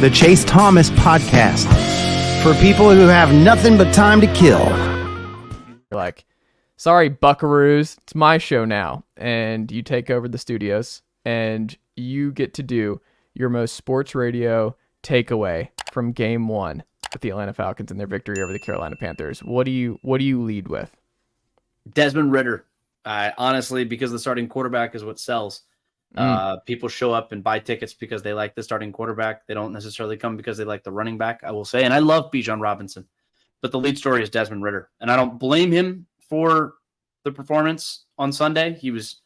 the Chase Thomas Podcast, for people who have nothing but time to kill. You're like, sorry, buckaroos, it's my show now. And you take over the studios and you get to do your most sports radio takeaway from game one with the Atlanta Falcons and their victory over the Carolina Panthers. What do you lead with? Desmond Ridder. Honestly, because the starting quarterback is what sells. People show up and buy tickets because they like the starting quarterback. They don't necessarily come because they like the running back, I will say. And I love Bijan Robinson, but the lead story is Desmond Ridder. And I don't blame him for the performance on Sunday. He was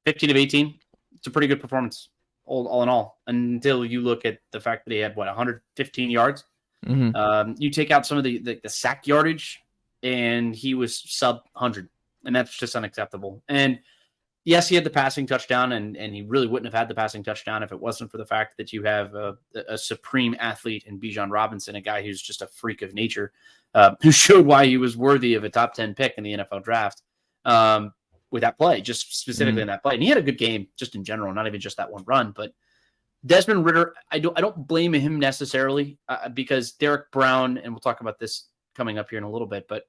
15 of 18. It's a pretty good performance, all in all, until you look at the fact that he had, 115 yards. You take out some of the sack yardage, and he was sub 100. And that's just unacceptable. And yes, he had the passing touchdown, and he really wouldn't have had the passing touchdown if it wasn't for the fact that you have a supreme athlete in Bijan Robinson, a guy who's just a freak of nature, who showed why he was worthy of a top 10 pick in the NFL draft with that play, just specifically in that play. And he had a good game just in general, not even just that one run. But Desmond Ridder, I don't blame him necessarily because Derek Brown, and we'll talk about this coming up here in a little bit, but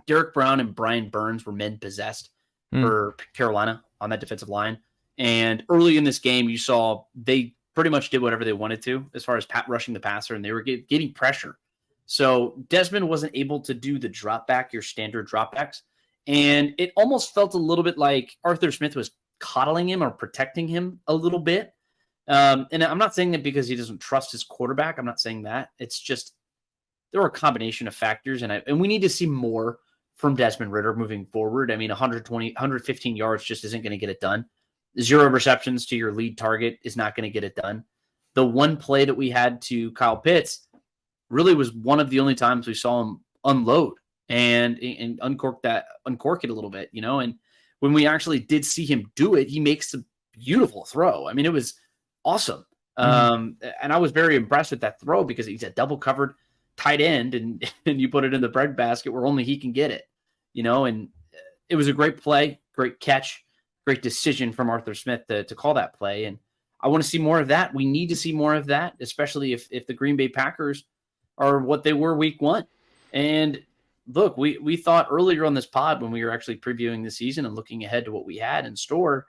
Derek Brown and Brian Burns were men possessed for Carolina on that defensive line. And early in this game, you saw they pretty much did whatever they wanted to as far as rushing the passer, and they were getting pressure. So Desmond wasn't able to do the drop back, your standard drop backs. And it almost felt a little bit like Arthur Smith was coddling him or protecting him a little bit. And I'm not saying that because he doesn't trust his quarterback. I'm not saying that. It's just there were a combination of factors, and we need to see more from Desmond Ridder moving forward. I mean, 115 yards just isn't going to get it done. 0 receptions to your lead target is not going to get it done. The one play that we had to Kyle Pitts really was one of the only times we saw him unload and uncork it a little bit, And when we actually did see him do it, he makes a beautiful throw. I mean, it was awesome. And I was very impressed with that throw because he's a double covered tight end, and you put it in the breadbasket where only he can get it, and it was a great play, great catch, great decision from Arthur Smith to call that play. And I want to see more of that. We need to see more of that, especially if the Green Bay Packers are what they were week one. And look, we thought earlier on this pod when we were actually previewing the season and looking ahead to what we had in store,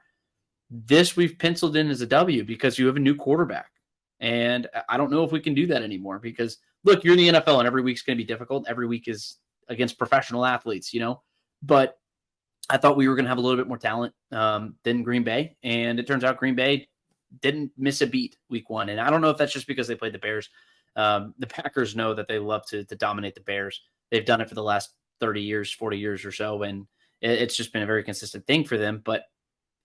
this we've penciled in as a W because you have a new quarterback. And I don't know if we can do that anymore because, look, you're in the NFL and every week's going to be difficult. Every week is against professional athletes, But I thought we were going to have a little bit more talent than Green Bay. And it turns out Green Bay didn't miss a beat week one. And I don't know if that's just because they played the Bears. The Packers know that they love to dominate the Bears. They've done it for the last 30 years, 40 years or so. And it's just been a very consistent thing for them. But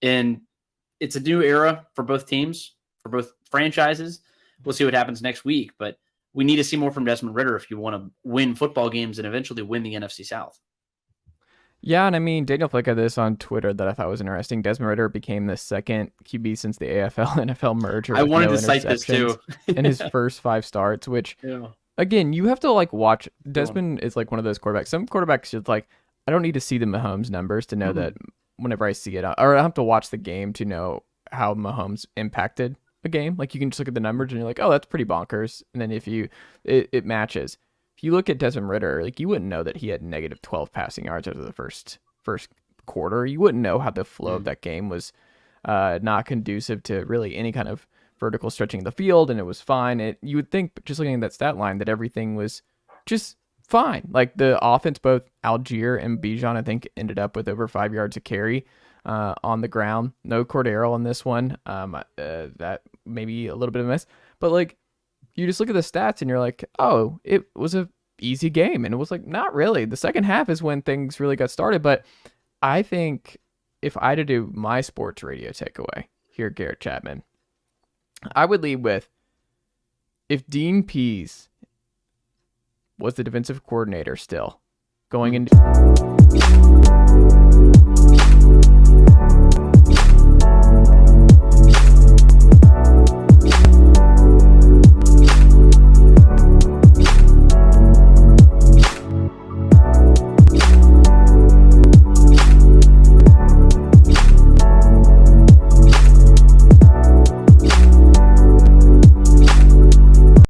it's a new era for both teams, for both franchises. We'll see what happens next week, but we need to see more from Desmond Ridder if you want to win football games and eventually win the NFC South. Yeah, and I mean, Daniel Flick had this on Twitter that I thought was interesting. Desmond Ridder became the second QB since the AFL-NFL merger. I wanted to cite this too. in his first 5 starts, which, again, you have to watch. Desmond is one of those quarterbacks. Some quarterbacks just I don't need to see the Mahomes numbers to know that whenever I see it, or I have to watch the game to know how Mahomes impacted a game. You can just look at the numbers and you're like, oh, that's pretty bonkers. And then if it matches. If you look at Desmond Ridder, you wouldn't know that he had negative 12 passing yards over the first quarter. You wouldn't know how the flow of that game was not conducive to really any kind of vertical stretching of the field, and it was fine. You would think, just looking at that stat line, that everything was just fine. The offense, both Algier and Bijan, I think, ended up with over 5 yards a carry on the ground. No Cordero on this one. That maybe a little bit of a miss. But you just look at the stats and you're like, oh, it was a easy game. And it was not really. The second half is when things really got started. But I think if I had to do my sports radio takeaway here, Garrett Chapman, I would lead with, if Dean Pease was the defensive coordinator still going into